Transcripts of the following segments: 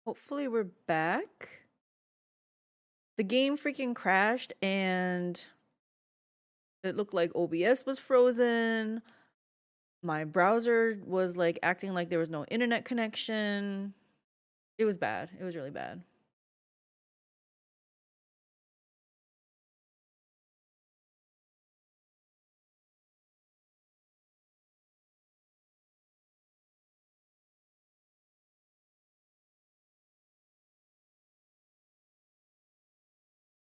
Hopefully we're back. The game freaking crashed and it looked like OBS was frozen. My browser was like acting like there was no internet connection. It was bad. It was really bad.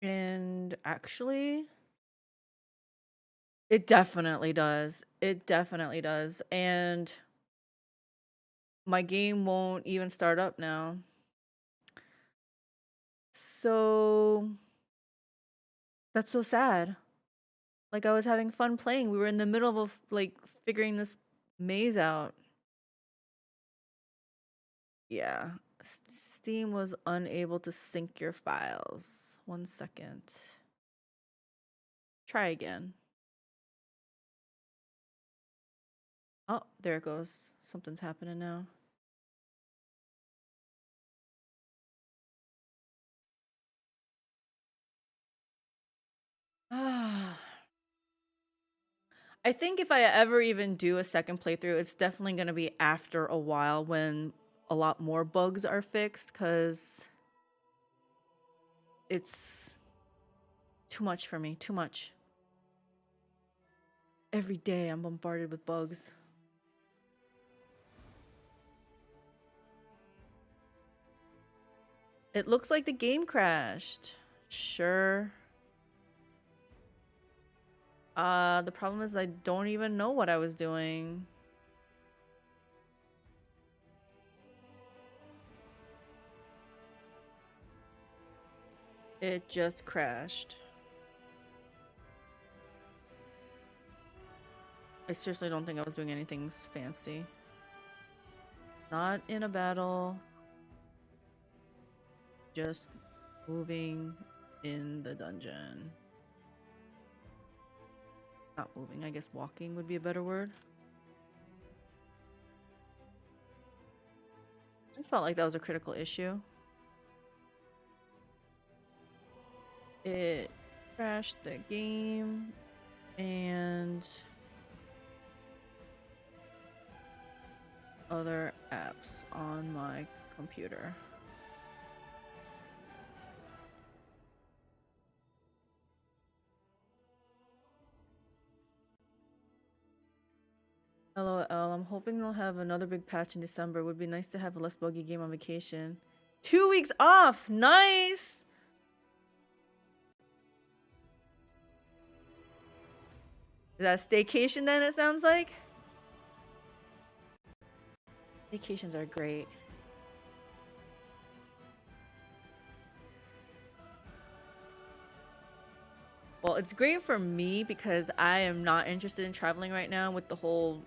And actually, it definitely does. It definitely does. And my game won't even start up now. So that's so sad. Like I was having fun playing. We were in the middle of like figuring this maze out. Yeah. Steam was unable to sync your files. 1 second. Try again. Oh, there it goes. Something's happening now. I think if I ever even do a second playthrough, it's definitely going to be after a while when a lot more bugs are fixed, because it's too much for me. Too much. Every day I'm bombarded with bugs. It looks like the game crashed. Sure. The problem is I don't even know what I was doing. It just crashed. I seriously don't think I was doing anything fancy. Not in a battle. Just moving in the dungeon. Not moving, I guess walking would be a better word. I felt like that was a critical issue. It crashed the game and other apps on my computer. LOL, I'm hoping they'll have another big patch in December. Would be nice to have a less buggy game on vacation. 2 weeks off! Nice! Is that a staycation then, it sounds like? Vacations are great. Well, it's great for me because I am not interested in traveling right now with the whole,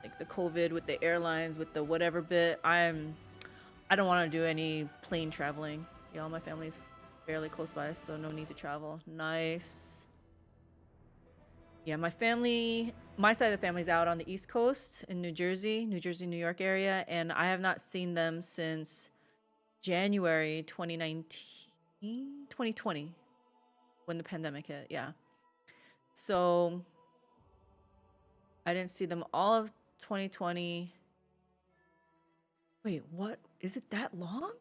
like the COVID, with the airlines, with the whatever bit. I don't want to do any plane traveling. Y'all, my family's fairly close by, so no need to travel. Nice. Yeah, my side of the family's out on the East Coast in New Jersey, New York area, and I have not seen them since January 2019, 2020, when the pandemic hit. Yeah. So I didn't see them all of 2020. Wait, what? Is it that long?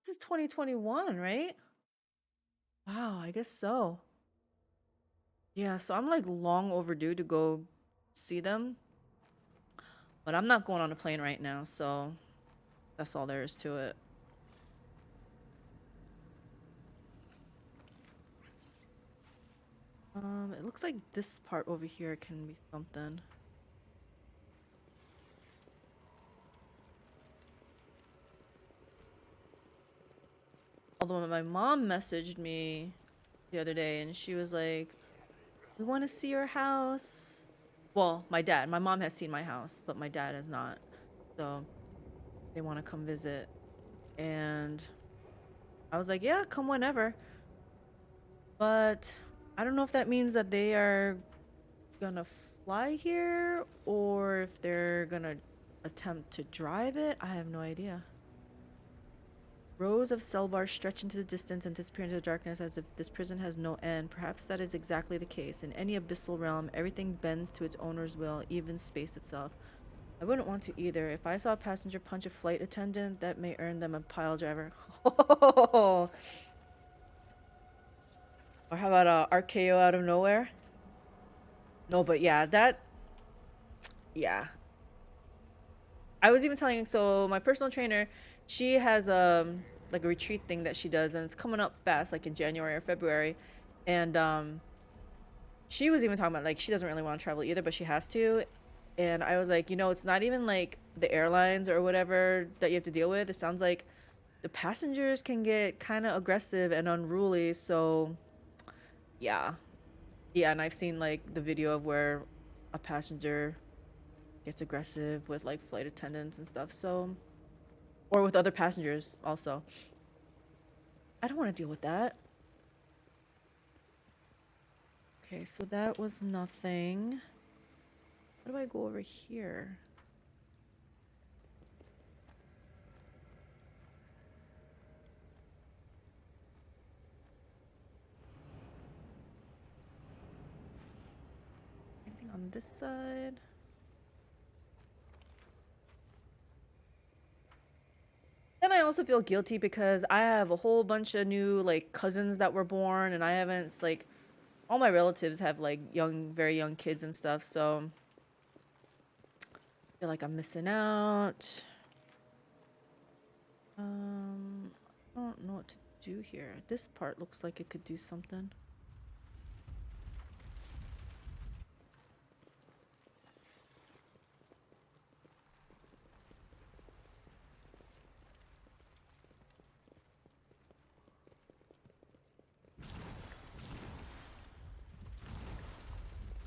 This is 2021, right? Wow, I guess so. Yeah, so I'm like long overdue to go see them. But I'm not going on a plane right now, so that's all there is to it. It looks like this part over here can be something. Although my mom messaged me the other day and she was like, "We want to see your house." Well, my mom has seen my house, but my dad has not. So they want to come visit. And I was like, "Yeah, come whenever." But I don't know if that means that they are gonna fly here or if they're gonna attempt to drive it? I have no idea. Rows of cell bars stretch into the distance and disappear into the darkness as if this prison has no end. Perhaps that is exactly the case. In any abyssal realm, everything bends to its owner's will, even space itself. I wouldn't want to either. If I saw a passenger punch a flight attendant, that may earn them a pile driver. Or how about a RKO out of nowhere? No, but yeah, yeah. I was even telling, so my personal trainer, she has like a retreat thing that she does, and it's coming up fast, like in January or February, and she was even talking about like she doesn't really want to travel either, but she has to. And I was like, you know, it's not even like the airlines or whatever that you have to deal with. It sounds like the passengers can get kind of aggressive and unruly. So yeah, yeah. And I've seen like the video of where a passenger gets aggressive with like flight attendants and stuff. So, or with other passengers also. I don't want to deal with that. Okay, so that was nothing. How do I go over here? Anything on this side? Then I also feel guilty because I have a whole bunch of new like cousins that were born, and I haven't like all my relatives have like young, very young kids and stuff, so I feel like I'm missing out. I don't know what to do here. This part looks like it could do something.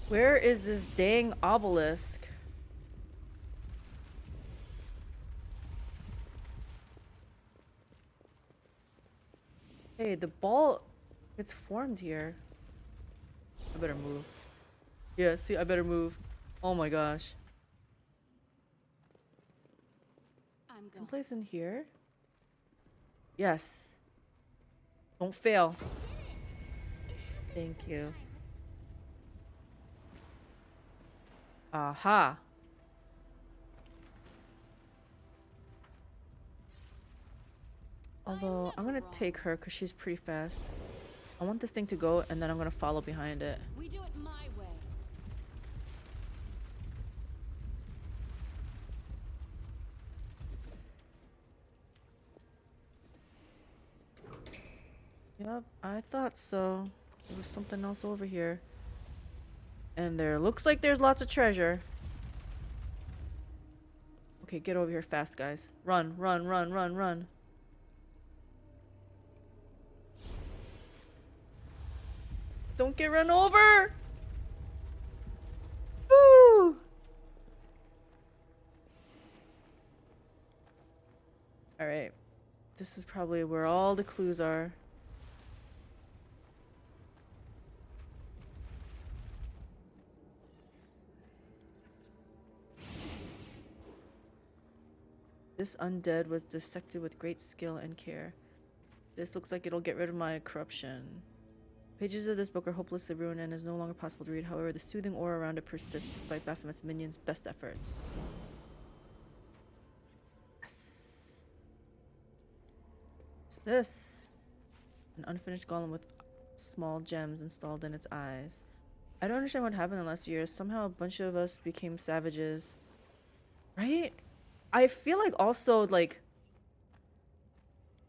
Where is this dang obelisk? Hey, the ball gets formed here. I better move. Yeah, see, I better move. Oh my gosh. Someplace in here? Yes. Don't fail. Thank you. Aha. Although, I'm gonna take her because she's pretty fast. I want this thing to go, and then I'm gonna follow behind it. We do it my way. Yep, I thought so. There was something else over here. And there looks like there's lots of treasure. Okay, get over here fast, guys. Run, run, run, run, run. Don't get run over! Woo! Alright. This is probably where all the clues are. This undead was dissected with great skill and care. This looks like it'll get rid of my corruption. Pages of this book are hopelessly ruined and is no longer possible to read. However, the soothing aura around it persists despite Baphomet's minions' best efforts. Yes. What's this? An unfinished golem with small gems installed in its eyes. I don't understand what happened in the last years. Somehow a bunch of us became savages. Right? I feel like also like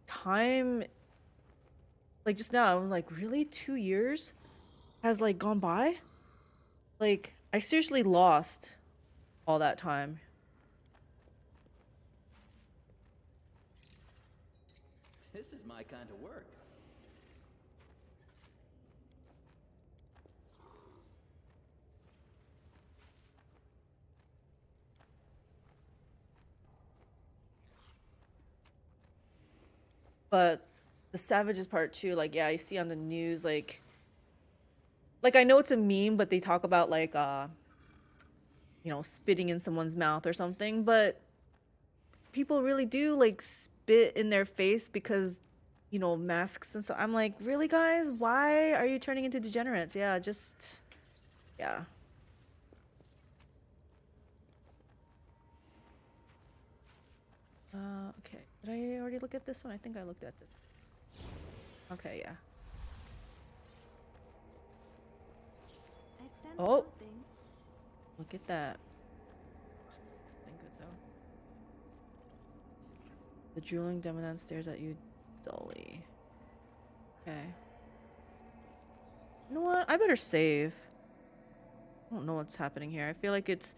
time, like just now I'm like, really 2 years has like gone by? Like I seriously lost all that time. This is my kind of work. But the savages part too, like yeah, I see on the news like I know it's a meme, but they talk about like you know, spitting in someone's mouth or something, but people really do like spit in their face because, you know, masks and stuff. I'm like, really, guys? Why are you turning into degenerates? Yeah, just, yeah. Okay. Did I already look at this one? I think I looked at this. Okay, yeah. I sense Oh, something. look at that. Thank good though. The drooling demon stares at you dully. Okay. You know what? I better save. I don't know what's happening here. I feel like it's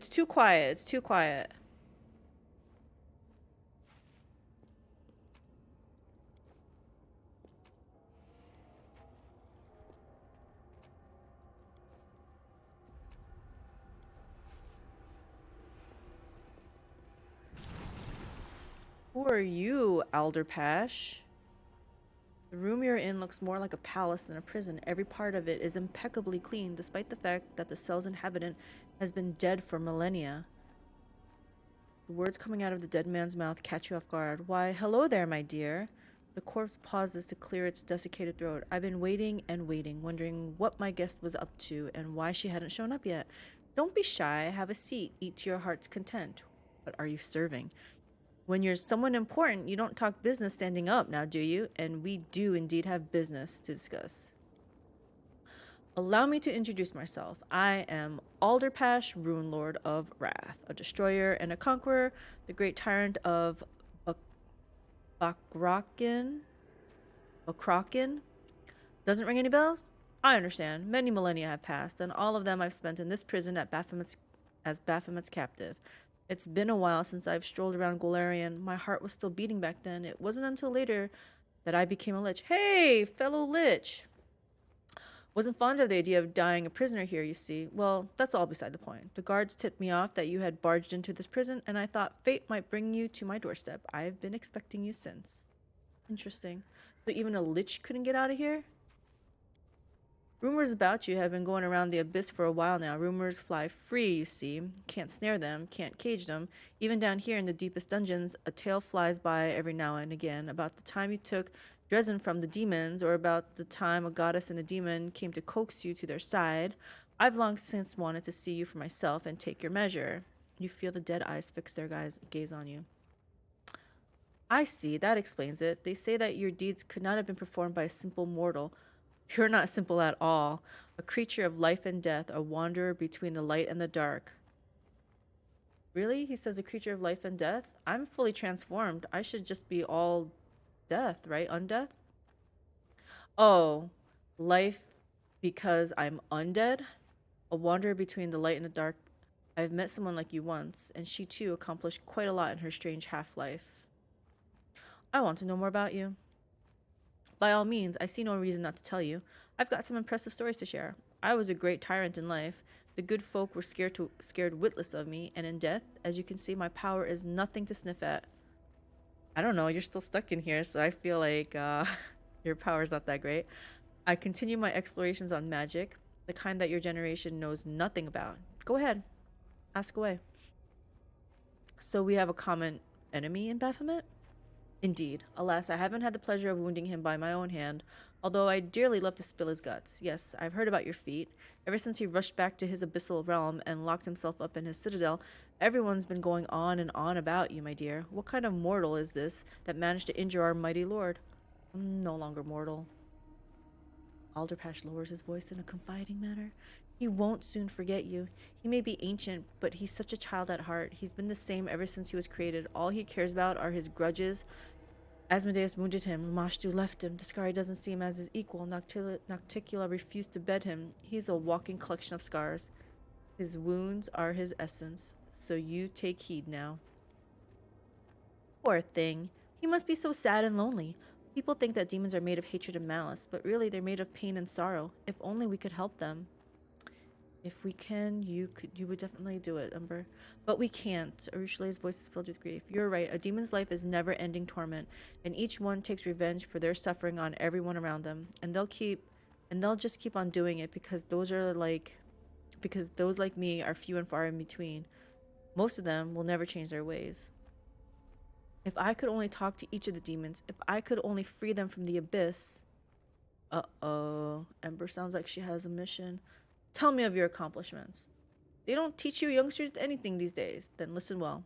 too quiet. It's too quiet. Who are you, Alderpash? The room you're in looks more like a palace than a prison. Every part of it is impeccably clean, despite the fact that the cell's inhabitant has been dead for millennia. The words coming out of the dead man's mouth catch you off guard. Why, hello there, my dear. The corpse pauses to clear its desiccated throat. I've been waiting and waiting, wondering what my guest was up to and why she hadn't shown up yet. Don't be shy. Have a seat. Eat to your heart's content. What are you serving? When you're someone important, you don't talk business standing up now, do you? And we do indeed have business to discuss. Allow me to introduce myself. I am Alderpash, Rune Lord of Wrath, a destroyer and a conqueror, the great tyrant of Bakrokin. Bakrokin? Doesn't ring any bells? I understand. Many millennia have passed, and all of them I've spent in this prison at as Baphomet's captive. It's been a while since I've strolled around Golarion. My heart was still beating back then. It wasn't until later that I became a Lich. Hey, fellow Lich! Wasn't fond of the idea of dying a prisoner here, you see. Well, that's all beside the point. The guards tipped me off that you had barged into this prison, and I thought fate might bring you to my doorstep. I've been expecting you since. Interesting. So even a Lich couldn't get out of here? Rumors about you have been going around the abyss for a while now. Rumors fly free, you see. Can't snare them, can't cage them. Even down here in the deepest dungeons, a tale flies by every now and again about the time you took Dresden from the demons, or about the time a goddess and a demon came to coax you to their side. I've long since wanted to see you for myself and take your measure. You feel the dead eyes fix their gaze on you. I see, that explains it. They say that your deeds could not have been performed by a simple mortal. You're not simple at all. A creature of life and death, a wanderer between the light and the dark. Really? He says a creature of life and death? I'm fully transformed. I should just be all death, right? Undeath? Oh, life because I'm undead? A wanderer between the light and the dark. I've met someone like you once, and she too accomplished quite a lot in her strange half-life. I want to know more about you. By all means, I see no reason not to tell you. I've got some impressive stories to share. I was a great tyrant in life. The good folk were scared witless of me, and in death, as you can see, my power is nothing to sniff at. I don't know, you're still stuck in here, so I feel like your power's not that great. I continue my explorations on magic, the kind that your generation knows nothing about. Go ahead, ask away. So we have a common enemy in Baphomet? Indeed. Alas, I haven't had the pleasure of wounding him by my own hand, although I'd dearly love to spill his guts. Yes, I've heard about your feat. Ever since he rushed back to his abyssal realm and locked himself up in his citadel, everyone's been going on and on about you, my dear. What kind of mortal is this that managed to injure our mighty lord? I'm no longer mortal. Alderpash lowers his voice in a confiding manner. He won't soon forget you. He may be ancient, but he's such a child at heart. He's been the same ever since he was created. All he cares about are his grudges. Asmodeus wounded him. Mashtu left him. Discari doesn't see him as his equal. Nocticula refused to bed him. He's a walking collection of scars. His wounds are his essence. So you take heed now. Poor thing. He must be so sad and lonely. People think that demons are made of hatred and malice, but really they're made of pain and sorrow. If only we could help them. If we can, you would definitely do it, Umber. But we can't. Arushale's voice is filled with grief. You're right. A demon's life is never-ending torment, and each one takes revenge for their suffering on everyone around them. And they'll just keep on doing it because those are like because those like me are few and far in between. Most of them will never change their ways. If I could only talk to each of the demons, if I could only free them from the abyss. Uh-oh. Ember sounds like she has a mission. Tell me of your accomplishments. They don't teach you youngsters anything these days. Then listen well.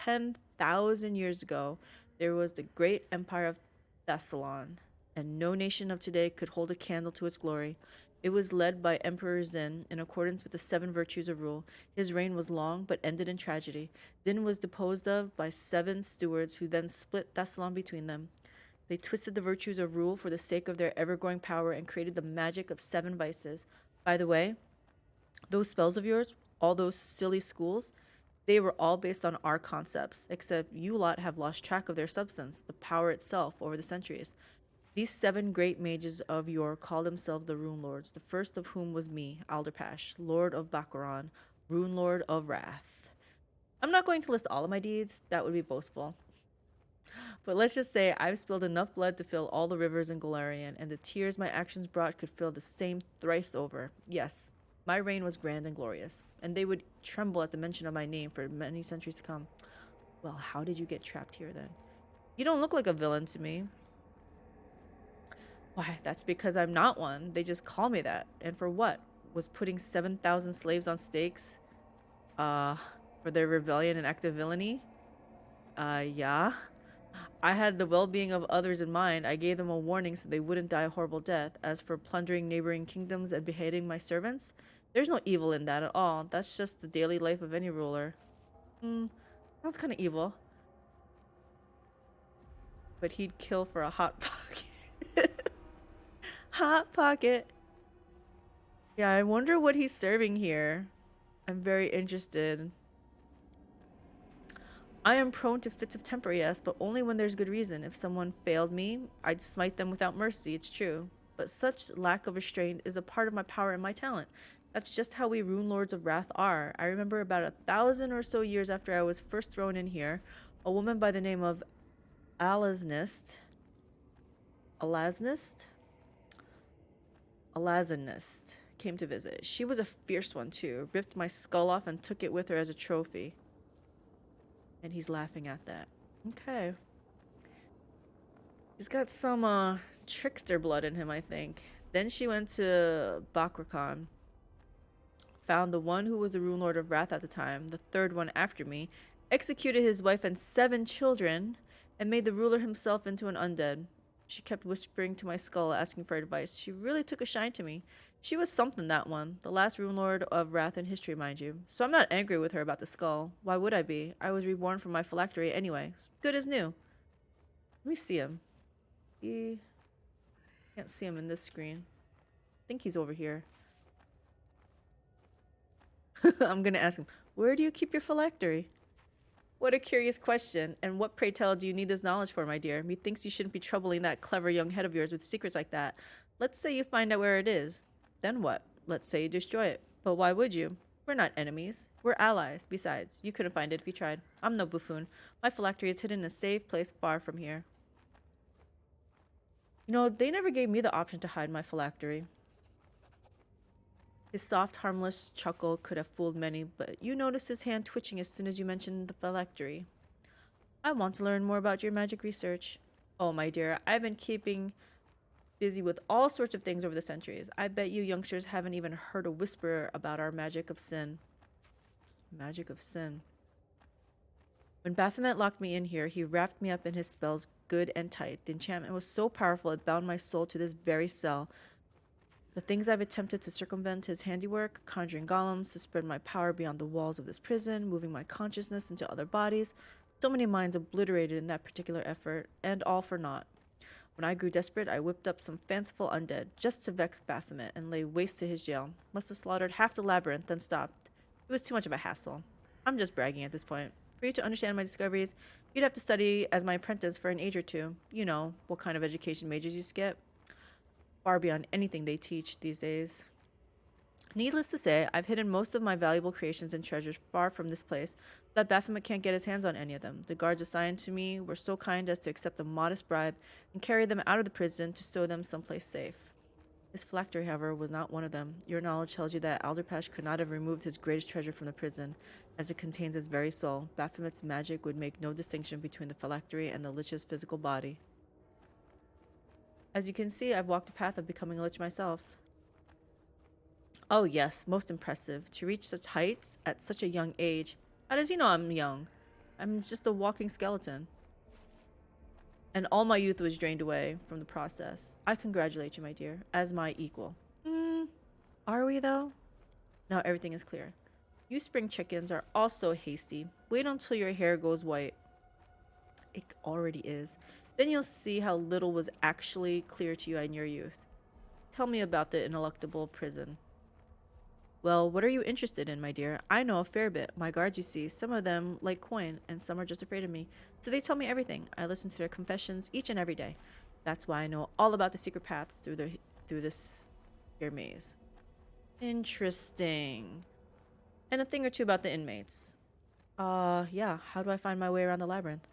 10,000 years ago, there was the great empire of Thessalon, and no nation of today could hold a candle to its glory. It was led by Emperor Zin in accordance with the 7 virtues of rule. His reign was long but ended in tragedy. Zin was deposed of by 7 stewards who then split Thessalon between them. They twisted the virtues of rule for the sake of their ever-growing power and created the magic of 7 vices. By the way, those spells of yours, all those silly schools, they were all based on our concepts, except you lot have lost track of their substance, the power itself, over the centuries. These 7 great mages of yore called themselves the Rune Lords, the first of whom was me, Alderpash, Lord of Baccaron, Rune Lord of Wrath. I'm not going to list all of my deeds, that would be boastful. But let's just say I've spilled enough blood to fill all the rivers in Golarion, and the tears my actions brought could fill the same thrice over. Yes, my reign was grand and glorious, and they would tremble at the mention of my name for many centuries to come. Well, how did you get trapped here then? You don't look like a villain to me. Why, that's because I'm not one. They just call me that. And for what? Was putting 7,000 slaves on stakes? For their rebellion and act of villainy? Yeah. I had the well-being of others in mind. I gave them a warning so they wouldn't die a horrible death. As for plundering neighboring kingdoms and beheading my servants, there's no evil in that at all. That's just the daily life of any ruler. Sounds kind of evil. But he'd kill for a hot pocket. Hot pocket. Yeah, I wonder what he's serving here. I'm very interested. I am prone to fits of temper, yes, but only when there's good reason. If someone failed me, I'd smite them without mercy, it's true. But such lack of restraint is a part of my power and my talent. That's just how we Rune Lords of Wrath are. I remember about 1,000 or so years after I was first thrown in here, a woman by the name of Alazanist came to visit. She was a fierce one too, ripped my skull off and took it with her as a trophy. And he's laughing at that. Okay. He's got some trickster blood in him, I think. Then she went to Bakrakhan. Found the one who was the Rune Lord of Wrath at the time, the 3rd one after me, executed his wife and 7 children, and made the ruler himself into an undead. She kept whispering to my skull, asking for advice. She really took a shine to me. She was something, that one. The last Rune Lord of Wrath in history, mind you. So I'm not angry with her about the skull. Why would I be? I was reborn from my phylactery anyway. Good as new. Let me see him. Can't see him in this screen. I think he's over here. I'm gonna ask him, where do you keep your phylactery? What a curious question. And what, pray tell, do you need this knowledge for, my dear? Methinks you shouldn't be troubling that clever young head of yours with secrets like that. Let's say you find out where it is. Then what? Let's say you destroy it. But why would you? We're not enemies. We're allies. Besides, you couldn't find it if you tried. I'm no buffoon. My phylactery is hidden in a safe place far from here. You know, they never gave me the option to hide my phylactery. His soft, harmless chuckle could have fooled many, but you noticed his hand twitching as soon as you mentioned the phylactery. I want to learn more about your magic research. Oh, my dear, I've been keeping busy with all sorts of things over the centuries. I bet you youngsters haven't even heard a whisper about our magic of sin. Magic of sin. When Baphomet locked me in here, he wrapped me up in his spells good and tight. The enchantment was so powerful it bound my soul to this very cell. The things I've attempted to circumvent his handiwork, conjuring golems to spread my power beyond the walls of this prison, moving my consciousness into other bodies, so many minds obliterated in that particular effort, and all for naught. When I grew desperate, I whipped up some fanciful undead, just to vex Baphomet, and lay waste to his jail. Must have slaughtered half the labyrinth, then stopped. It was too much of a hassle. I'm just bragging at this point. For you to understand my discoveries, you'd have to study as my apprentice for an age or two. You know, what kind of education mages used to get. Far beyond anything they teach these days. Needless to say, I've hidden most of my valuable creations and treasures far from this place, so that Baphomet can't get his hands on any of them. The guards assigned to me were so kind as to accept a modest bribe and carry them out of the prison to stow them someplace safe. His phylactery, however, was not one of them. Your knowledge tells you that Alderpash could not have removed his greatest treasure from the prison, as it contains his very soul. Baphomet's magic would make no distinction between the phylactery and the Lich's physical body. As you can see, I've walked the path of becoming a Lich myself. Oh yes, most impressive. To reach such heights at such a young age. How does he know I'm young? I'm just a walking skeleton. And all my youth was drained away from the process. I congratulate you, my dear, as my equal. Are we though? Now everything is clear. You spring chickens are also hasty. Wait until your hair goes white. It already is. Then you'll see how little was actually clear to you in your youth. Tell me about the ineluctable prison. Well, what are you interested in, my dear? I know a fair bit. My guards, you see, some of them like coin, and some are just afraid of me. So they tell me everything. I listen to their confessions each and every day. That's why I know all about the secret paths through this here maze. Interesting. And a thing or two about the inmates. Yeah, how do I find my way around the labyrinth?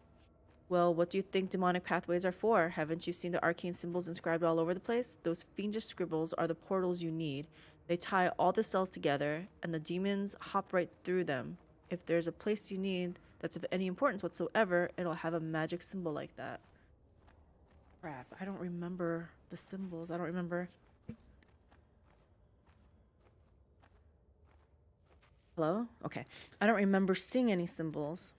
Well, what do you think demonic pathways are for? Haven't you seen the arcane symbols inscribed all over the place? Those fiendish scribbles are the portals you need. They tie all the cells together, and the demons hop right through them. If there's a place you need that's of any importance whatsoever, it'll have a magic symbol like that. Crap, I don't remember the symbols. I don't remember. Hello? Okay. I don't remember seeing any symbols.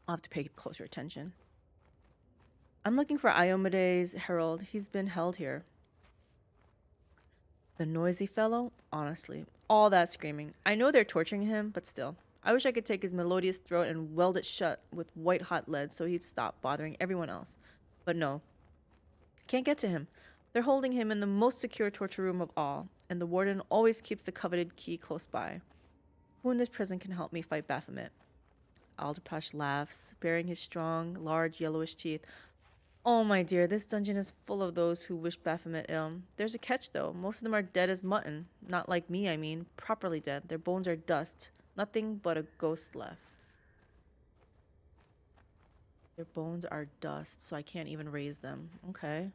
I'll have to pay closer attention. I'm looking for Iomede's herald. He's been held here. The noisy fellow? Honestly. All that screaming. I know they're torturing him, but still. I wish I could take his melodious throat and weld it shut with white-hot lead so he'd stop bothering everyone else. But no. Can't get to him. They're holding him in the most secure torture room of all, and the warden always keeps the coveted key close by. Who in this prison can help me fight Baphomet? Alderpash laughs, baring his strong, large, yellowish teeth. Oh, my dear, this dungeon is full of those who wish Baphomet ill. There's a catch, though. Most of them are dead as mutton. Not like me, I mean. Properly dead. Their bones are dust. Nothing but a ghost left. Their bones are dust, so I can't even raise them. Okay.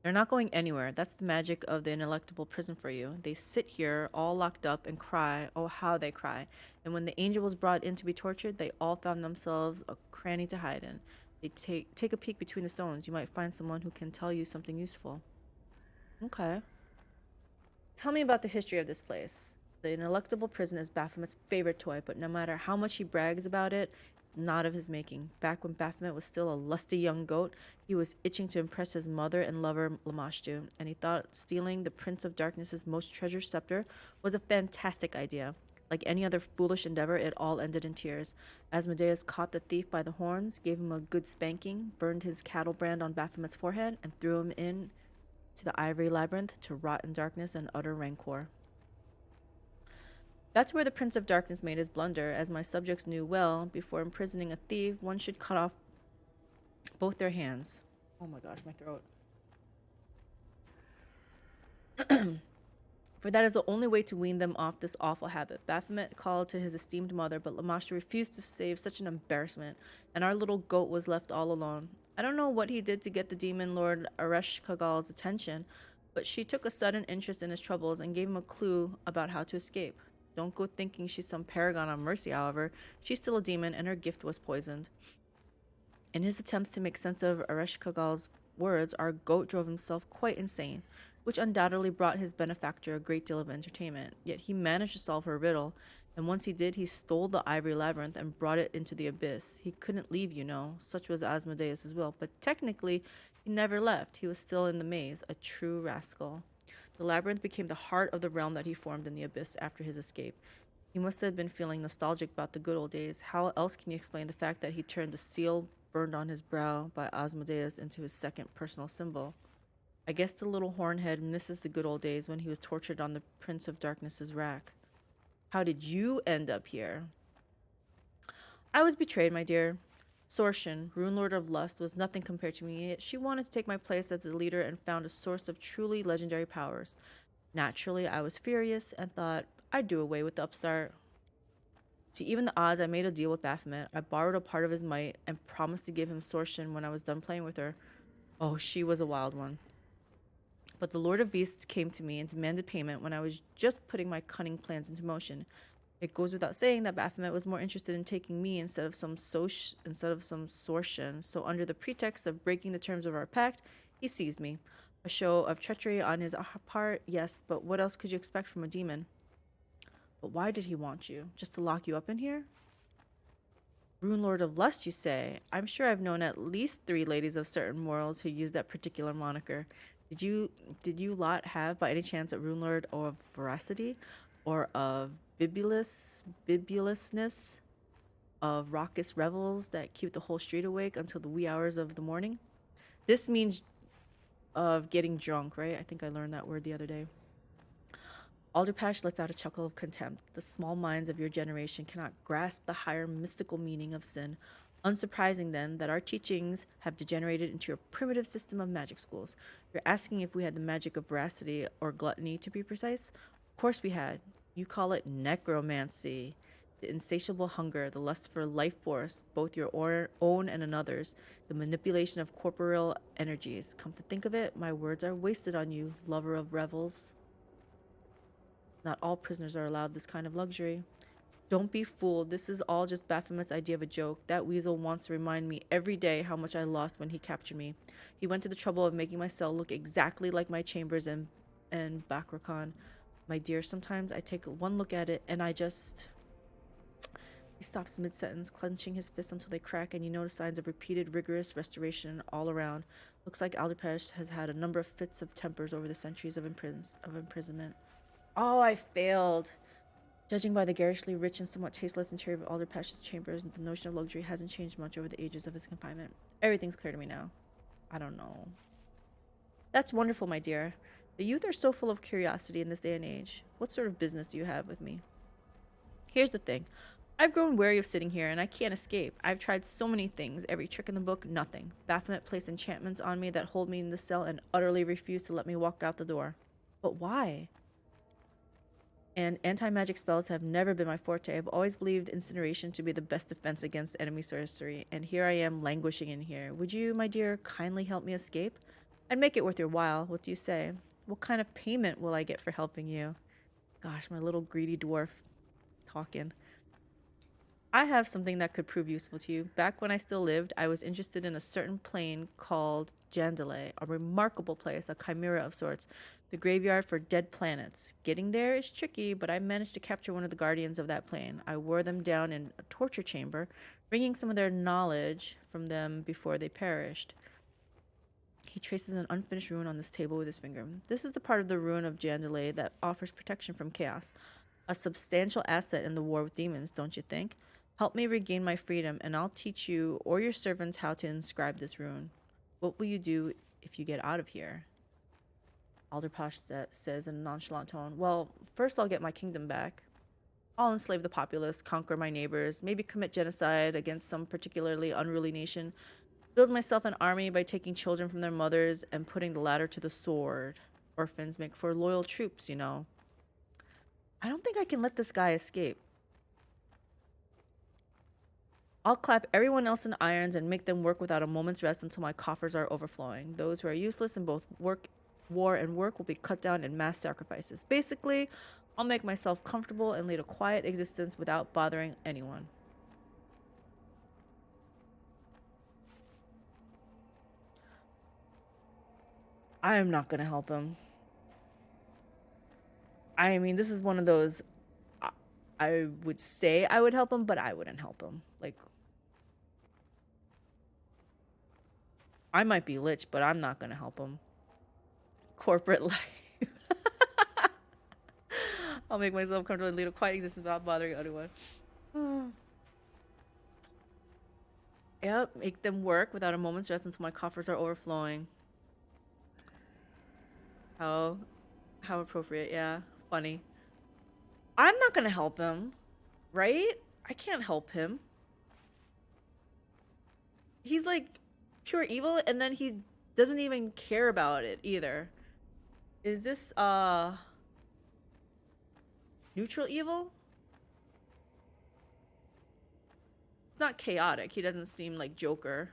They're not going anywhere. That's the magic of the ineluctable prison for you. They sit here, all locked up, and cry. Oh, how they cry. And when the angel was brought in to be tortured, they all found themselves a cranny to hide in. They take a peek between the stones. You might find someone who can tell you something useful. Okay. Tell me about the history of this place. The ineluctable prison is Baphomet's favorite toy, but no matter how much he brags about it, it's not of his making. Back when Baphomet was still a lusty young goat, he was itching to impress his mother and lover Lamashtu, and he thought stealing the Prince of Darkness's most treasured scepter was a fantastic idea. Like any other foolish endeavor, it all ended in tears. Asmodeus caught the thief by the horns, gave him a good spanking, burned his cattle brand on Baphomet's forehead, and threw him in to the ivory labyrinth to rot in darkness and utter rancor. That's where the Prince of Darkness made his blunder. As my subjects knew well, before imprisoning a thief, one should cut off both their hands. Oh my gosh, my throat. For that is the only way to wean them off this awful habit. Baphomet called to his esteemed mother, but Lamashtu refused to save such an embarrassment, and our little goat was left all alone. I don't know what he did to get the demon Lord Ereshkigal's attention, but she took a sudden interest in his troubles and gave him a clue about how to escape. Don't go thinking she's some paragon of mercy, however. She's still a demon, and her gift was poisoned. In his attempts to make sense of Ereshkigal's words, our goat drove himself quite insane, which undoubtedly brought his benefactor a great deal of entertainment. Yet he managed to solve her riddle, and once he did, he stole the ivory labyrinth and brought it into the abyss. He couldn't leave, you know. Such was Asmodeus' will, but technically, he never left. He was still in the maze, a true rascal. The labyrinth became the heart of the realm that he formed in the abyss after his escape. He must have been feeling nostalgic about the good old days. How else can you explain the fact that he turned the seal burned on his brow by Asmodeus into his second personal symbol? I guess the little hornhead misses the good old days when he was tortured on the Prince of Darkness's rack. How did you end up here? I was betrayed, my dear. Sorshan, Rune Lord of Lust, was nothing compared to me, yet she wanted to take my place as the leader and found a source of truly legendary powers. Naturally, I was furious and thought I'd do away with the upstart. To even the odds, I made a deal with Baphomet. I borrowed a part of his might and promised to give him Sorshan when I was done playing with her. Oh, she was a wild one. But the Lord of Beasts came to me and demanded payment when I was just putting my cunning plans into motion. It goes without saying that Baphomet was more interested in taking me instead of some Sortian. So under the pretext of breaking the terms of our pact, he seized me. A show of treachery on his part, yes, but what else could you expect from a demon? But why did he want you? Just to lock you up in here? Rune Lord of Lust, you say? I'm sure I've known at least 3 ladies of certain morals who use that particular moniker. Did you lot have by any chance a Rune Lord of Veracity? Or of bibulousness? Of raucous revels that keep the whole street awake until the wee hours of the morning? This means of getting drunk, right? I think I learned that word the other day. Alderpash lets out a chuckle of contempt. The small minds of your generation cannot grasp the higher mystical meaning of sin. Unsurprising, then, that our teachings have degenerated into a primitive system of magic schools. You're asking if we had the magic of veracity, or gluttony to be precise? Of course we had. You call it necromancy. The insatiable hunger, the lust for life force, both your own and another's, the manipulation of corporeal energies. Come to think of it, my words are wasted on you, lover of revels. Not all prisoners are allowed this kind of luxury. Don't be fooled. This is all just Baphomet's idea of a joke. That weasel wants to remind me every day how much I lost when he captured me. He went to the trouble of making my cell look exactly like my chambers and Bacracan. My dear, sometimes I take one look at it and I just... He stops mid-sentence, clenching his fists until they crack, and you notice signs of repeated rigorous restoration all around. Looks like Alderpash has had a number of fits of tempers over the centuries of imprisonment. Oh, I failed. Judging by the garishly rich and somewhat tasteless interior of Alderpash's chambers, the notion of luxury hasn't changed much over the ages of his confinement. Everything's clear to me now. I don't know. That's wonderful, my dear. The youth are so full of curiosity in this day and age. What sort of business do you have with me? Here's the thing. I've grown wary of sitting here, and I can't escape. I've tried so many things. Every trick in the book, nothing. Baphomet placed enchantments on me that hold me in the cell and utterly refused to let me walk out the door. But why? And anti-magic spells have never been my forte. I've always believed incineration to be the best defense against enemy sorcery, and here I am languishing in here. Would you, my dear, kindly help me escape? I'd make it worth your while. What do you say? What kind of payment will I get for helping you? Gosh, my little greedy dwarf talking. I have something that could prove useful to you. Back when I still lived, I was interested in a certain plane called Jandalay, a remarkable place, a chimera of sorts, the graveyard for dead planets. Getting there is tricky, but I managed to capture one of the guardians of that plane. I wore them down in a torture chamber, wringing some of their knowledge from them before they perished. He traces an unfinished rune on this table with his finger. This is the part of the rune of Jandalay that offers protection from chaos. A substantial asset in the war with demons, don't you think? Help me regain my freedom, and I'll teach you or your servants how to inscribe this rune. What will you do if you get out of here? Alderpash says in a nonchalant tone. Well, first I'll get my kingdom back. I'll enslave the populace, conquer my neighbors, maybe commit genocide against some particularly unruly nation, build myself an army by taking children from their mothers and putting the latter to the sword. Orphans make for loyal troops, you know. I don't think I can let this guy escape. I'll clap everyone else in irons and make them work without a moment's rest until my coffers are overflowing. Those who are useless in both war and work will be cut down in mass sacrifices. Basically, I'll make myself comfortable and lead a quiet existence without bothering anyone. I am not going to help him. I mean, this is one of those, I would say I would help him, but I wouldn't help him. Like, I might be Lich, but I'm not going to help him. Corporate life. I'll make myself comfortable and lead a quiet existence without bothering anyone. Yep, make them work without a moment's rest until my coffers are overflowing. How appropriate, yeah. Funny. I'm not gonna help him, right? I can't help him. He's like pure evil, and then he doesn't even care about it either. Is this neutral evil? It's not chaotic. He doesn't seem like Joker.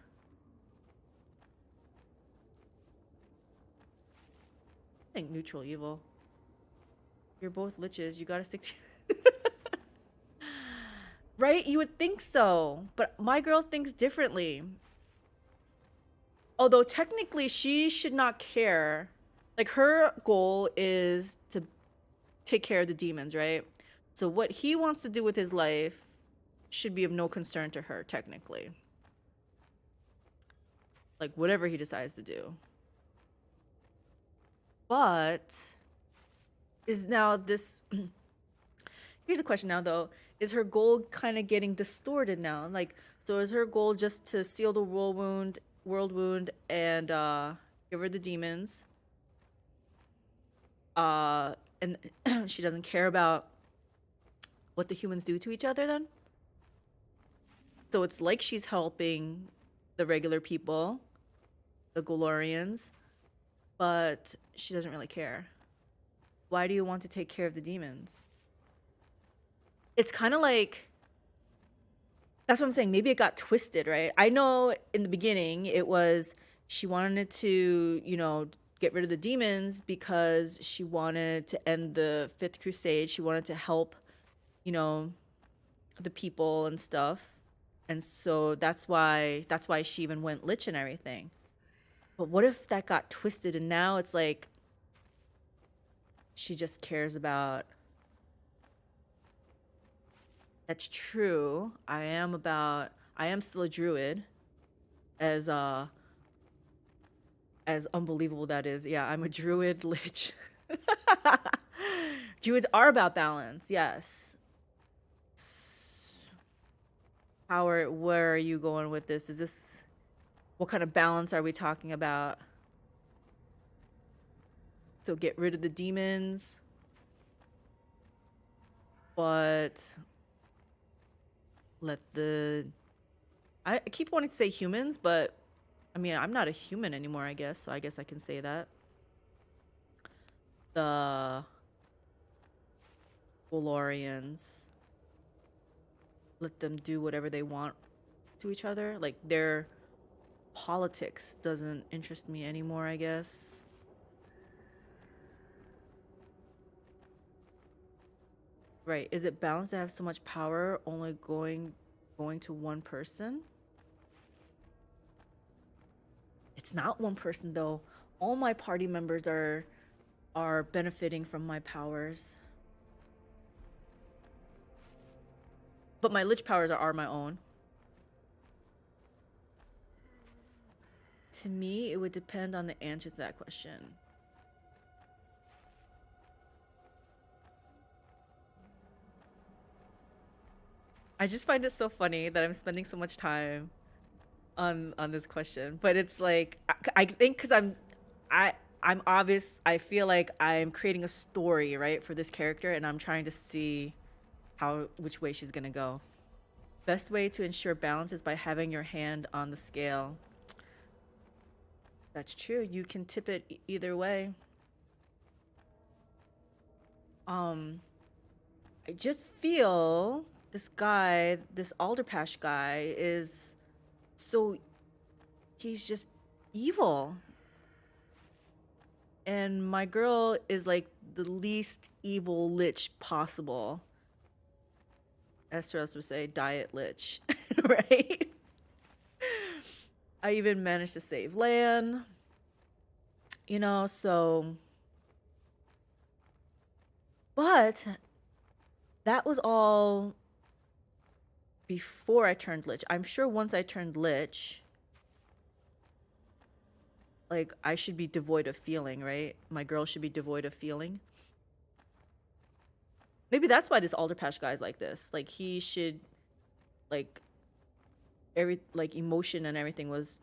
I think neutral evil. You're both liches. You gotta stick to. Right? You would think so, but my girl thinks differently. Although technically she should not care. Like her goal is to take care of the demons, right? So what he wants to do with his life should be of no concern to her, technically. Like whatever he decides to do. But is now this here's a question now though. Is her goal kind of getting distorted now? Like, so is her goal just to seal the world wound and get rid of the demons? And she doesn't care about what the humans do to each other then? So it's like she's helping the regular people, the Golarions, but she doesn't really care. Why do you want to take care of the demons? It's kind of like, that's what I'm saying. Maybe it got twisted, right? I know in the beginning it was she wanted to, you know, get rid of the demons because she wanted to end the Fifth Crusade. She wanted to help, you know, the people and stuff. And so that's why she even went Lich and everything. But what if that got twisted and now it's like she just cares about. That's true. I am still a druid. As unbelievable that is. Yeah, I'm a druid lich. Druids are about balance, yes. Where are you going with this? What kind of balance are we talking about? So get rid of the demons, but I keep wanting to say humans, but I mean, I'm not a human anymore, I guess, so I guess I can say that. The Golarions, let them do whatever they want to each other. Like, their politics doesn't interest me anymore, I guess. Right. Is it balanced to have so much power only going to one person? It's not one person though. All my party members are benefiting from my powers. But my lich powers are my own. To me, it would depend on the answer to that question. I just find it so funny that I'm spending so much time on this question, but it's like I think because I'm obvious. I feel like I'm creating a story, right, for this character, and I'm trying to see which way she's gonna go. Best way to ensure balance is by having your hand on the scale. That's true. You can tip it either way. I just feel this Alderpash guy is so he's just evil. And my girl is like the least evil lich possible. Esther would say diet lich, right? I even managed to save Lann. You know, so but that was all before I turned lich. I'm sure once I turned lich, like I should be devoid of feeling, right? My girl should be devoid of feeling. Maybe that's why this Alderpash guy's like this. Like he should, like emotion and everything was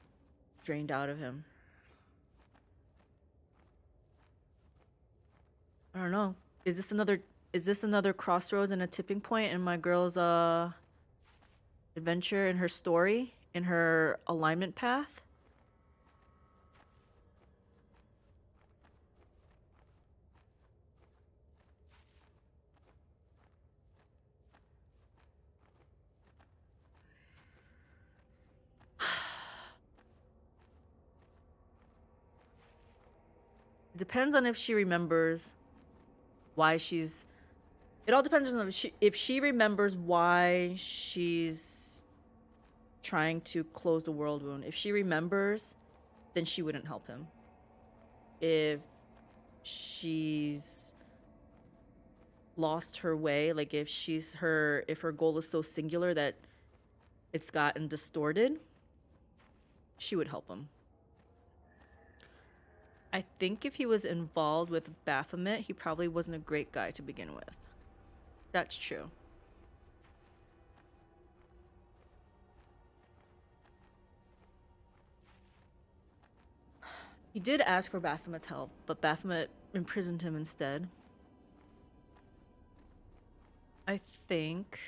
drained out of him. I don't know. Is this another crossroads and a tipping point in my girl's adventure, in her story, in her alignment path? Depends on if she remembers why she's. It all depends on if she remembers why she's trying to close the world wound. If she remembers, then she wouldn't help him. If she's lost her way, like if her goal is so singular that it's gotten distorted, she would help him. I think if he was involved with Baphomet, he probably wasn't a great guy to begin with. That's true. He did ask for Baphomet's help, but Baphomet imprisoned him instead. I think.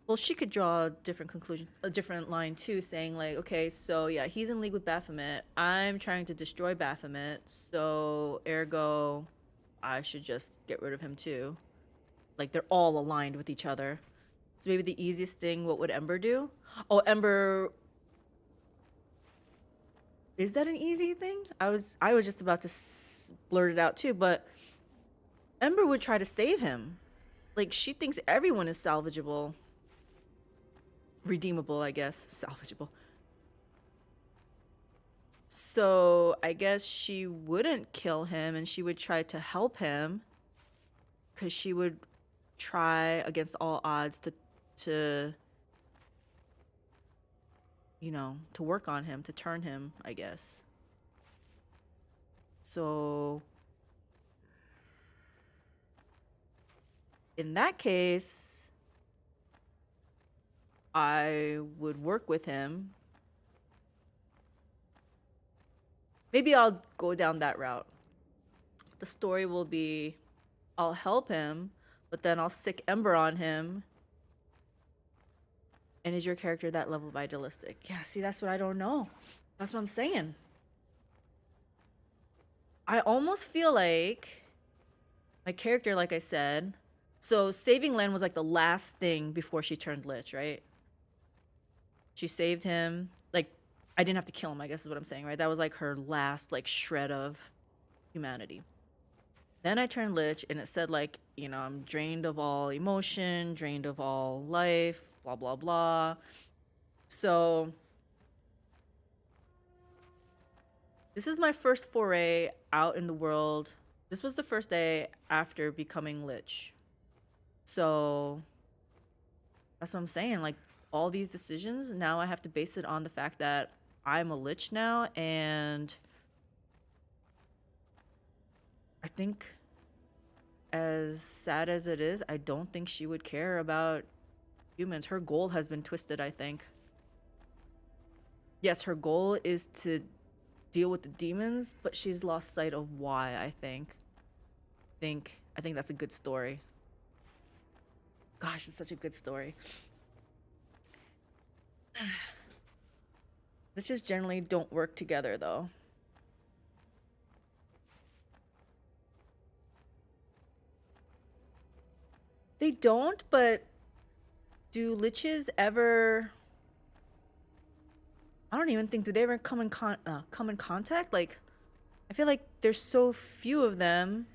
Well, she could draw a different conclusion, a different line too, saying like, okay, so yeah, he's in league with Baphomet. I'm trying to destroy Baphomet, so ergo, I should just get rid of him too. Like they're all aligned with each other. So maybe the easiest thing, what would Ember do? Oh, Ember. Is that an easy thing? I was just about to blurt it out too, but Ember would try to save him. Like she thinks everyone is salvageable. Redeemable, I guess. Salvageable. So I guess she wouldn't kill him and she would try to help him, because she would try against all odds to to work on him, to turn him, I guess. So in that case, I would work with him. Maybe I'll go down that route. The story will be I'll help him, but then I'll sick Ember on him. And is your character that level of idealistic? Yeah, see, that's what I don't know. That's what I'm saying. I almost feel like my character, like I said, so saving Lann was like the last thing before she turned Lich, right? She saved him. Like, I didn't have to kill him, I guess is what I'm saying, right? That was like her last like shred of humanity. Then I turned Lich and it said like, I'm drained of all emotion, drained of all life, blah, blah, blah. So this is my first foray out in the world. This was the first day after becoming Lich. So that's what I'm saying. Like all these decisions, now I have to base it on the fact that I'm a Lich now, and I think, as sad as it is, I don't think she would care about humans. Her goal has been twisted, I think. Yes, her goal is to deal with the demons, but she's lost sight of why, I think. I think that's a good story. Gosh, it's such a good story. Liches generally don't work together, though. They don't, but do Liches ever... I don't even think, do they ever come in contact? Like, I feel like there's so few of them.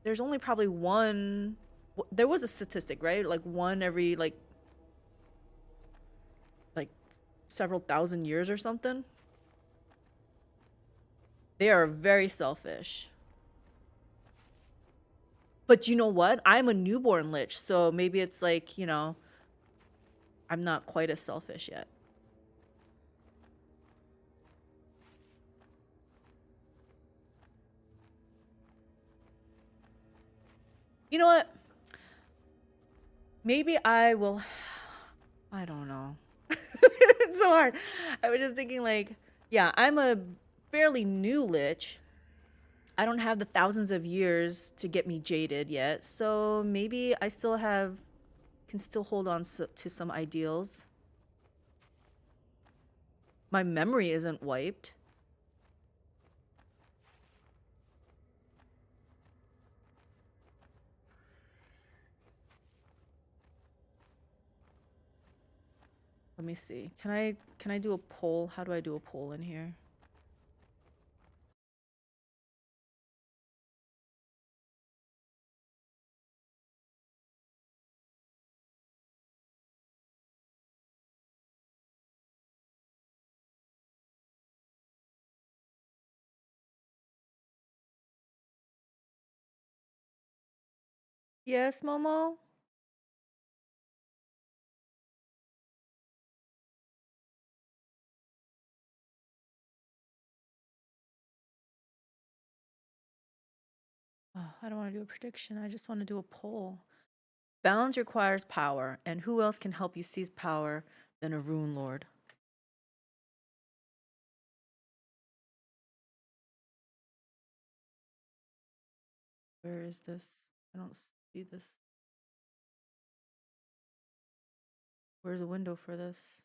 There's only probably one... There was a statistic, right? Like one every like several thousand years or something. They are very selfish. But you know what? I'm a newborn Lich, so maybe it's like, I'm not quite as selfish yet. You know what? Maybe I will... I don't know. It's so hard. I was just thinking like, yeah, I'm a fairly new Lich. I don't have the thousands of years to get me jaded yet. So maybe I still can still hold on to some ideals. My memory isn't wiped. Let me see. Can I do a poll? How do I do a poll in here? Yes, Momo? Oh, I don't want to do a prediction. I just want to do a poll. Balance requires power, and who else can help you seize power than a rune lord? Where is this? I don't see this. Where's a window for this?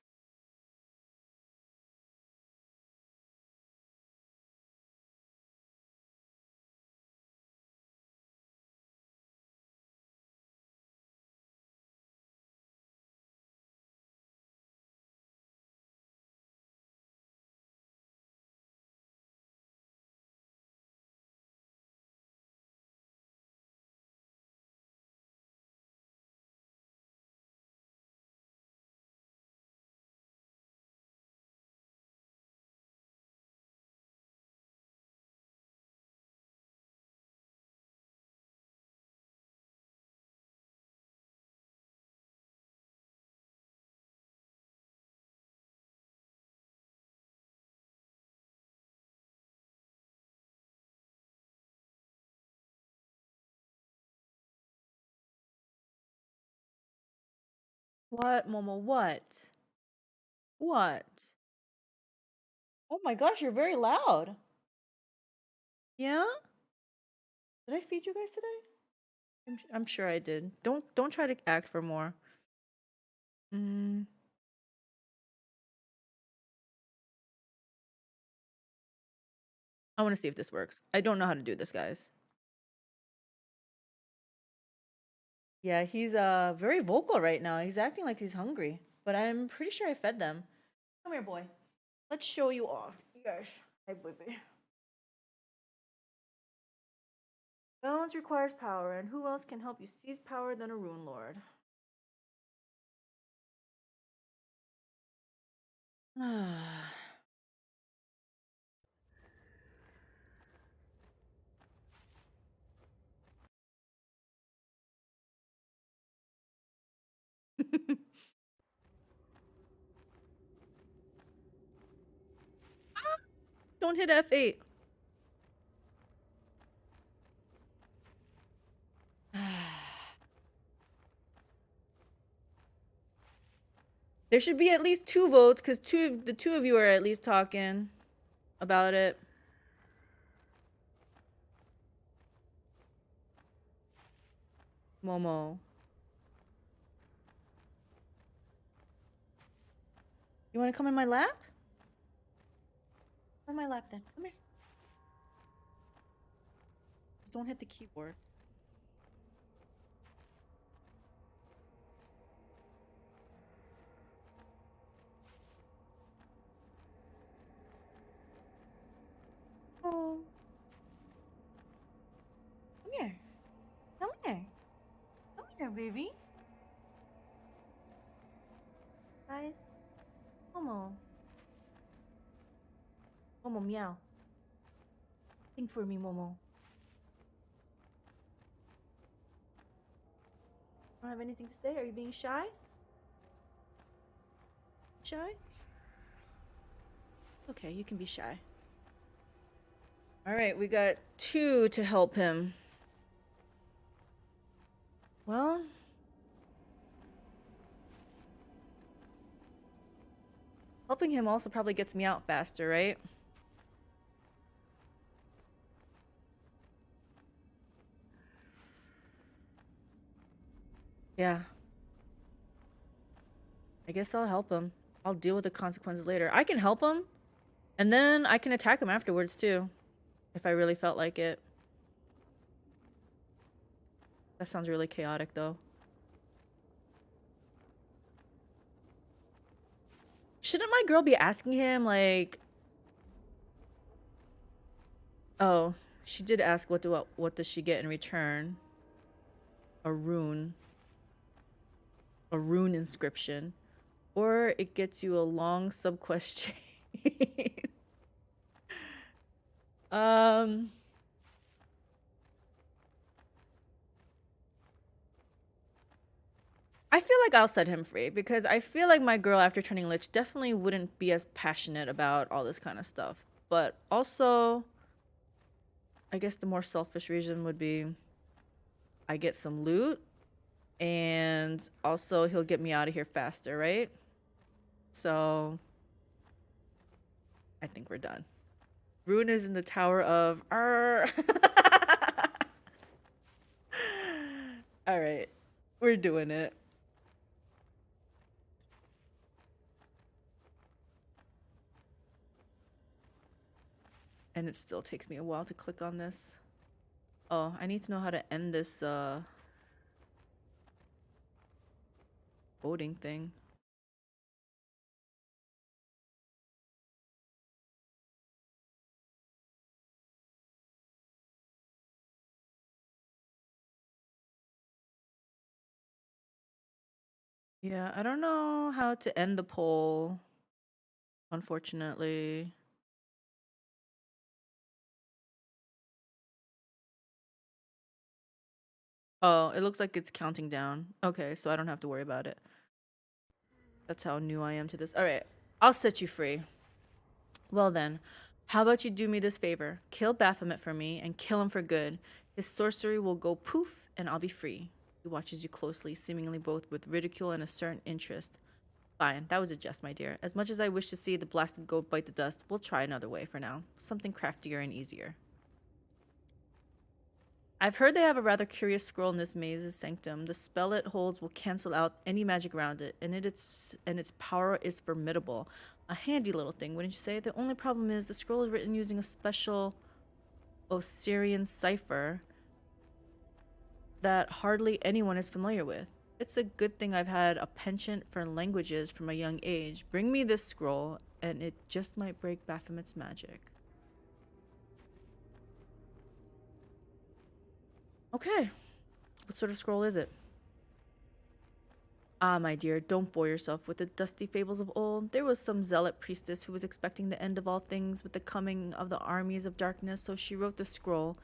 What, Momo? What? What? Oh my gosh, you're very loud. Yeah? Did I feed you guys today? I'm sure I did. Don't try to act for more. Mm. I want to see if this works. I don't know how to do this, guys. Yeah, he's very vocal right now. He's acting like he's hungry, but I'm pretty sure I fed them. Come here, boy. Let's show you off. Yes. Hi, baby. Balance requires power, and who else can help you seize power than a rune lord? Don't hit F8. There should be at least 2 votes because the two of you are at least talking about it. Momo. You want to come in my lap? Come in my lap then. Come here. Just don't hit the keyboard. Oh. Come here. Come here. Come here, baby. Guys. Momo. Momo, meow. Sing for me, Momo. Don't have anything to say? Are you being shy? Shy? Okay, you can be shy. Alright, we got 2 to help him. Well, helping him also probably gets me out faster, right? Yeah. I guess I'll help him. I'll deal with the consequences later. I can help him, and then I can attack him afterwards too, if I really felt like it. That sounds really chaotic though. Shouldn't my girl be asking him like... Oh, she did ask what does she get in return? A rune. A rune inscription. Or it gets you a long sub-quest chain. um... I feel like I'll set him free because I feel like my girl after turning Lich definitely wouldn't be as passionate about all this kind of stuff. But also, I guess the more selfish reason would be I get some loot and also he'll get me out of here faster, right? So I think we're done. Ruin is in the Tower of Arr. All right, we're doing it. And it still takes me a while to click on this. Oh, I need to know how to end this voting thing. Yeah, I don't know how to end the poll, unfortunately. Oh, it looks like it's counting down. Okay, so I don't have to worry about it. That's how new I am to this. All right, I'll set you free. Well then, how about you do me this favor? Kill Baphomet for me and kill him for good. His sorcery will go poof and I'll be free. He watches you closely, seemingly both with ridicule and a certain interest. Fine, that was a jest, my dear. As much as I wish to see the blasted goat bite the dust, we'll try another way for now. Something craftier and easier. I've heard they have a rather curious scroll in this maze's sanctum. The spell it holds will cancel out any magic around it, and its power is formidable. A handy little thing, wouldn't you say? The only problem is the scroll is written using a special Osirian cipher that hardly anyone is familiar with. It's a good thing I've had a penchant for languages from a young age. Bring me this scroll, and it just might break Baphomet's magic. Okay. What sort of scroll is it? Ah, my dear, don't bore yourself with the dusty fables of old. There was some zealot priestess who was expecting the end of all things with the coming of the armies of darkness, so she wrote the scroll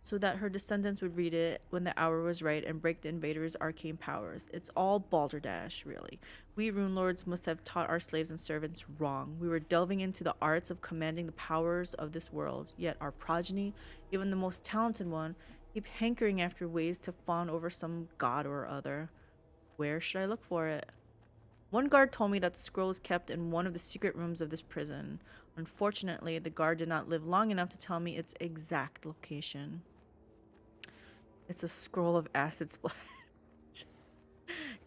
so that her descendants would read it when the hour was right and break the invaders' arcane powers. It's all balderdash, really. We rune lords must have taught our slaves and servants wrong. We were delving into the arts of commanding the powers of this world, yet our progeny, even the most talented one, keep hankering after ways to fawn over some god or other. Where should I look for it? One guard told me that the scroll is kept in one of the secret rooms of this prison. Unfortunately, the guard did not live long enough to tell me its exact location. It's a scroll of acid splash.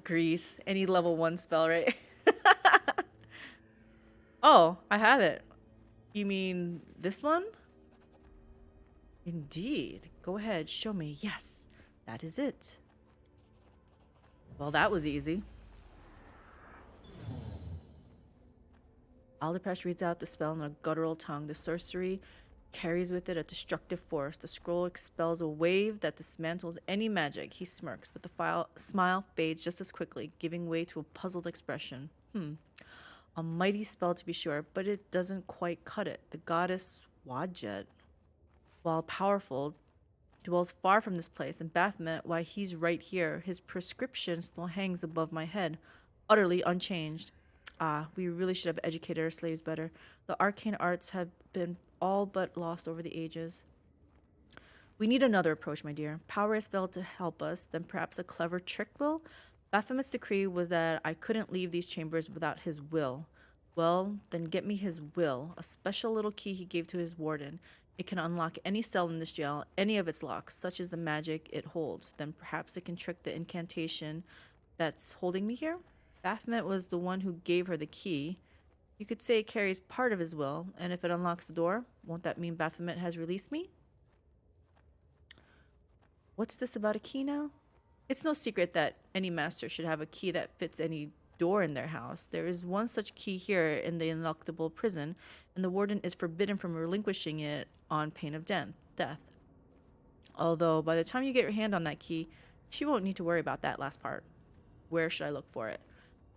Grease. Any level 1 spell, right? Oh, I have it. You mean this one? Indeed. Go ahead, show me. Yes, that is it. Well, that was easy. Alderpash reads out the spell in a guttural tongue. The sorcery carries with it a destructive force. The scroll expels a wave that dismantles any magic. He smirks, but the smile fades just as quickly, giving way to a puzzled expression. A mighty spell to be sure, but it doesn't quite cut it. The goddess Wadjet, while powerful, dwells far from this place, and Baphomet, why he's right here. His prescription still hangs above my head, utterly unchanged. Ah, we really should have educated our slaves better. The arcane arts have been all but lost over the ages. We need another approach, my dear. Power has failed to help us, then perhaps a clever trick will? Baphomet's decree was that I couldn't leave these chambers without his will. Well, then get me his will, a special little key he gave to his warden. It can unlock any cell in this jail, any of its locks, such as the magic it holds. Then perhaps it can trick the incantation that's holding me here? Baphomet was the one who gave her the key. You could say it carries part of his will, and if it unlocks the door, won't that mean Baphomet has released me? What's this about a key now? It's no secret that any master should have a key that fits any door in their house. There is one such key here in the ineluctable prison, and the warden is forbidden from relinquishing it on pain of death. Although, by the time you get your hand on that key, she won't need to worry about that last part. Where should I look for it?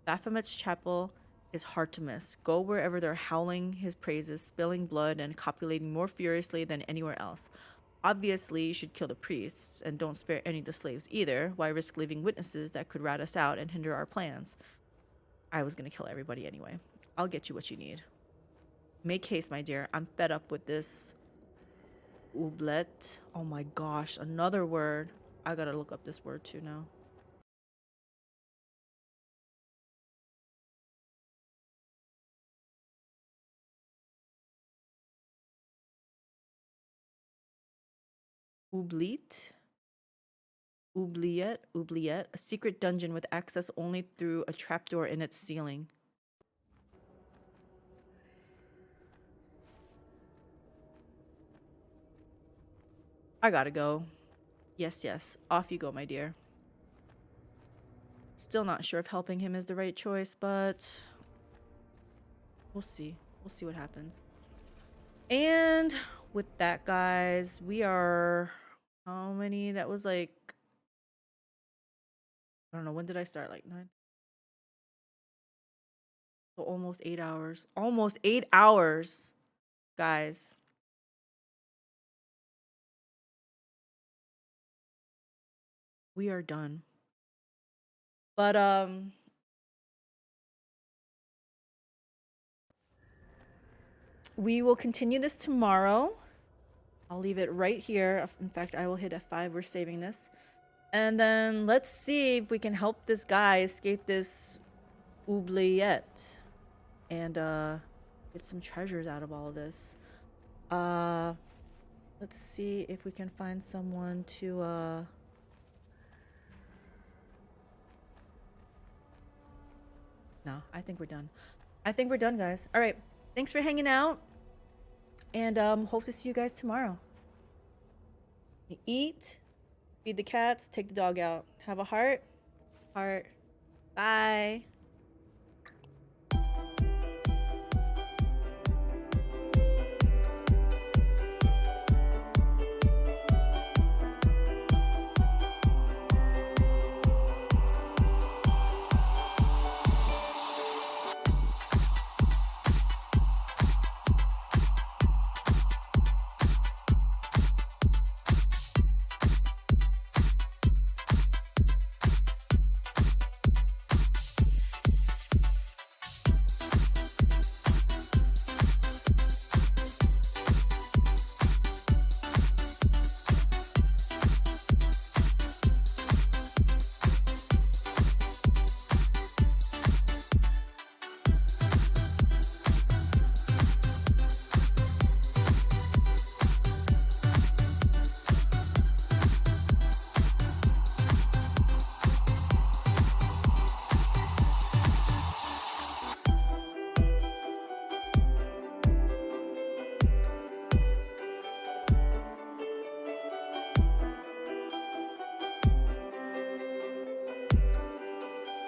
Baphomet's chapel is hard to miss. Go wherever they're howling his praises, spilling blood, and copulating more furiously than anywhere else. Obviously, you should kill the priests and don't spare any of the slaves either. Why risk leaving witnesses that could rat us out and hinder our plans? I was gonna kill everybody anyway. I'll get you what you need. Make haste, my dear. I'm fed up with this oublet. Oh my gosh, another word. I gotta look up this word too now. Oubliette? Oubliette. A secret dungeon with access only through a trapdoor in its ceiling. I gotta go. Yes, yes. Off you go, my dear. Still not sure if helping him is the right choice, but we'll see. We'll see what happens. And with that, guys, we are... How many? That was like... I don't know. When did I start? Like 9? So almost 8 hours. Almost 8 hours, guys. We are done. But we will continue this tomorrow. I'll leave it right here. In fact, I will hit F5. We're saving this. And then let's see if we can help this guy escape this oubliette and get some treasures out of all of this. Let's see if we can find someone to No, I think we're done. I think we're done, guys. All right. Thanks for hanging out. And hope to see you guys tomorrow. Eat, feed the cats, take the dog out. Have a heart. Heart. Bye.